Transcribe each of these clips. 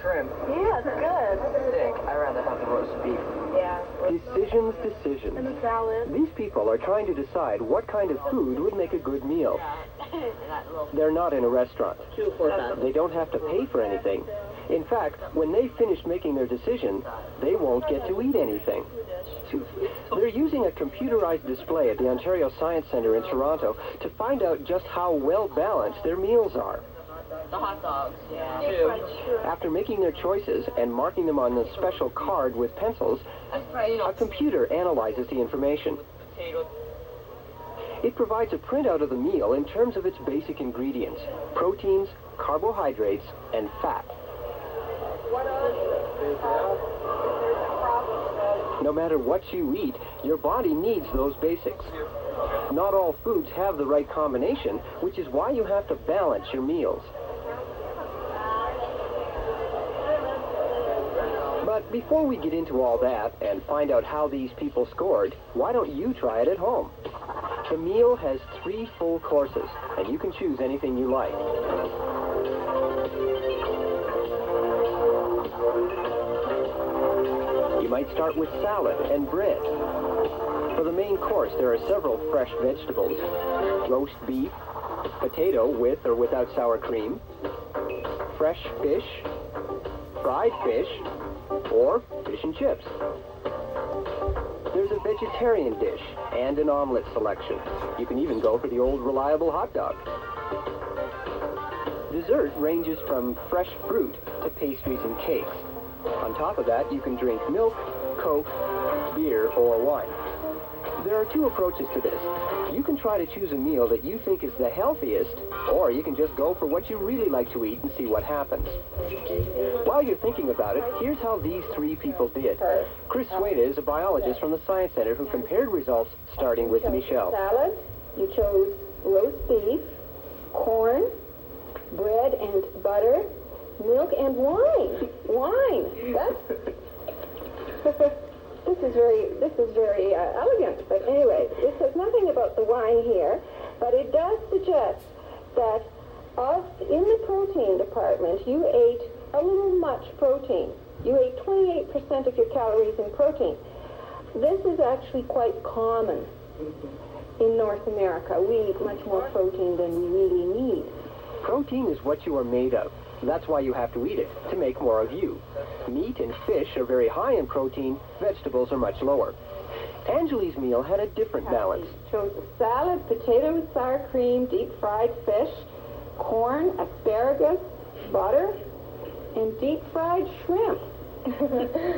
shrimp. Yeah, it's good. Sick. I'd rather have the roast beef. Yeah. Decisions. And the salad. These people are trying to decide what kind of food would make a good meal. They're not in a restaurant. They don't have to pay for anything. In fact, when they finish making their decision, they won't get to eat anything. They're using a computerized display at the Ontario Science Centre in Toronto to find out just how well-balanced their meals are. The hot dogs, yeah. After making their choices and marking them on a special card with pencils, a computer analyzes the information. It provides a printout of the meal in terms of its basic ingredients: proteins, carbohydrates, and fat. No matter what you eat, your body needs those basics. Not all foods have the right combination, which is why you have to balance your meals. But before we get into all that and find out how these people scored, why don't you try it at home? The meal has 3 full courses, and you can choose anything you like. You might start with salad and bread. For the main course, there are several fresh vegetables: roast beef, potato with or without sour cream, fresh fish, fried fish, or fish and chips. There's a vegetarian dish and an omelet selection. You can even go for the old reliable hot dog. Dessert ranges from fresh fruit to pastries and cakes. On top of that, you can drink milk, Coke, beer, or wine. There are 2 approaches to this. You can try to choose a meal that you think is the healthiest, or you can just go for what you really like to eat and see what happens. While you're thinking about it, here's how these 3 people did. Chris Sweda is a biologist from the Science Center who compared results starting with Michelle. Salad, you chose roast beef, corn, bread and butter, milk and wine. Wine. This is very elegant. But anyway, this says nothing about the wine here, but it does suggest that in the protein department, you ate a little much protein. You ate 28% of your calories in protein. This is actually quite common in North America. We eat much more protein than we really need. Protein is what you are made of. That's why you have to eat it, to make more of you. Meat and fish are very high in protein. Vegetables are much lower. Angeli's meal had a different balance. She chose a salad, potato with sour cream, deep-fried fish, corn, asparagus, butter, and deep-fried shrimp.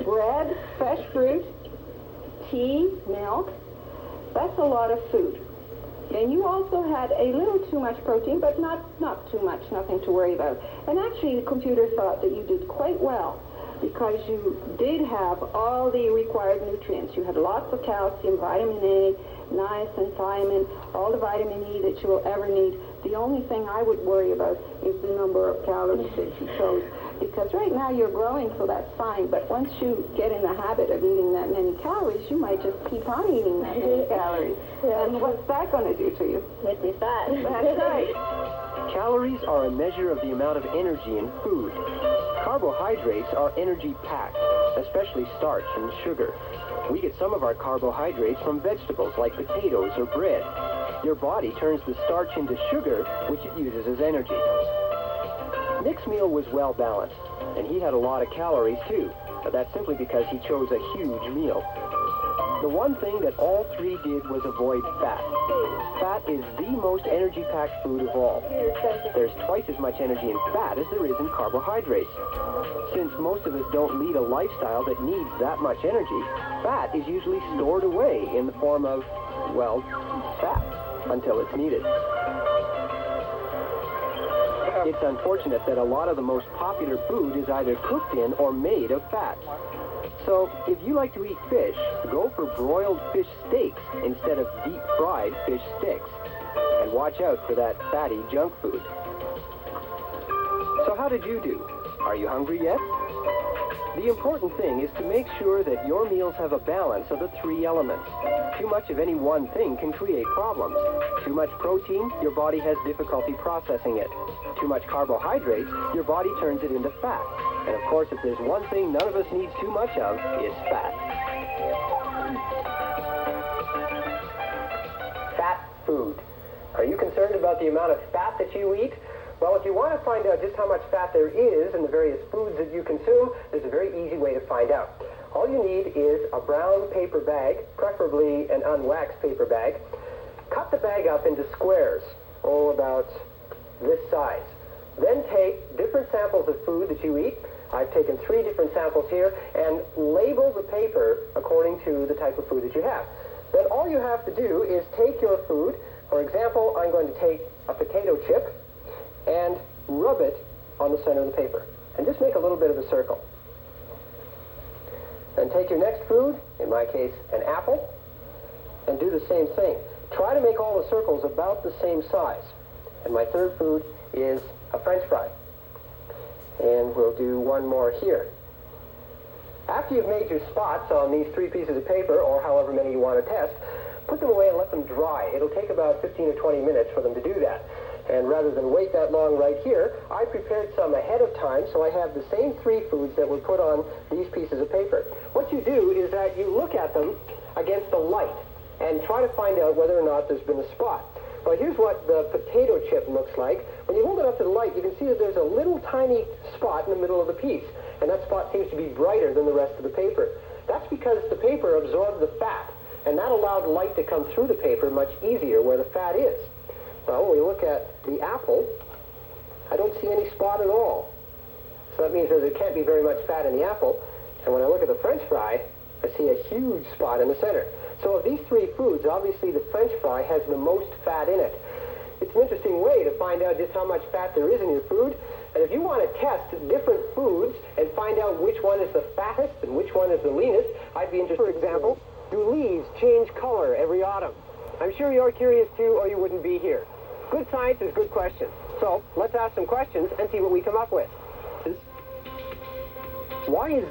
Bread, fresh fruit, tea, milk. That's a lot of food. And you also had a little too much protein, but not too much, nothing to worry about. And actually, the computer thought that you did quite well because you did have all the required nutrients. You had lots of calcium, vitamin A, niacin, thiamine, all the vitamin E that you will ever need. The only thing I would worry about is the number of calories that you chose. Because right now you're growing, so that's fine. But once you get in the habit of eating that many calories, you might just keep on eating that many calories. Yeah. And what's that going to do to you? Make me fat. That's right. Calories are a measure of the amount of energy in food. Carbohydrates are energy-packed, especially starch and sugar. We get some of our carbohydrates from vegetables like potatoes or bread. Your body turns the starch into sugar, which it uses as energy. Nick's meal was well balanced, and he had a lot of calories too, but that's simply because he chose a huge meal. The one thing that all 3 did was avoid fat. Fat is the most energy-packed food of all. There's twice as much energy in fat as there is in carbohydrates. Since most of us don't lead a lifestyle that needs that much energy, fat is usually stored away in the form of, well, fat, until it's needed. It's unfortunate that a lot of the most popular food is either cooked in or made of fat. So, if you like to eat fish, go for broiled fish steaks instead of deep-fried fish sticks. And watch out for that fatty junk food. So how did you do? Are you hungry yet? The important thing is to make sure that your meals have a balance of the 3 elements. Too much of any one thing can create problems. Too much protein, your body has difficulty processing it. Too much carbohydrates, your body turns it into fat. And of course, if there's one thing none of us needs too much of, it's fat. Fat food. Are you concerned about the amount of fat that you eat? Well, if you want to find out just how much fat there is in the various foods that you consume, there's a very easy way to find out. All you need is a brown paper bag, preferably an unwaxed paper bag. Cut the bag up into squares, about this size. Then take different samples of food that you eat. I've taken 3 different samples here, and label the paper according to the type of food that you have. Then all you have to do is take your food. For example, I'm going to take a potato chip and rub it on the center of the paper. And just make a little bit of a circle. Then take your next food, in my case, an apple, and do the same thing. Try to make all the circles about the same size. And my third food is a French fry. And we'll do one more here. After you've made your spots on these 3 pieces of paper, or however many you want to test, put them away and let them dry. It'll take about 15 or 20 minutes for them to do that. And rather than wait that long right here, I prepared some ahead of time, so I have the same 3 foods that were put on these pieces of paper. What you do is that you look at them against the light and try to find out whether or not there's been a spot. Well, here's what the potato chip looks like. When you hold it up to the light, you can see that there's a little tiny spot in the middle of the piece, and that spot seems to be brighter than the rest of the paper. That's because the paper absorbed the fat, and that allowed light to come through the paper much easier where the fat is. Well, when we look at the apple, I don't see any spot at all. So that means that there can't be very much fat in the apple. And when I look at the French fry, I see a huge spot in the center. So of these 3 foods, obviously the French fry has the most fat in it. It's an interesting way to find out just how much fat there is in your food. And if you want to test different foods and find out which one is the fattest and which one is the leanest, I'd be interested. For example, do leaves change color every autumn? I'm sure you're curious too, or you wouldn't be here. Good science is good questions. So let's ask some questions and see what we come up with. Why is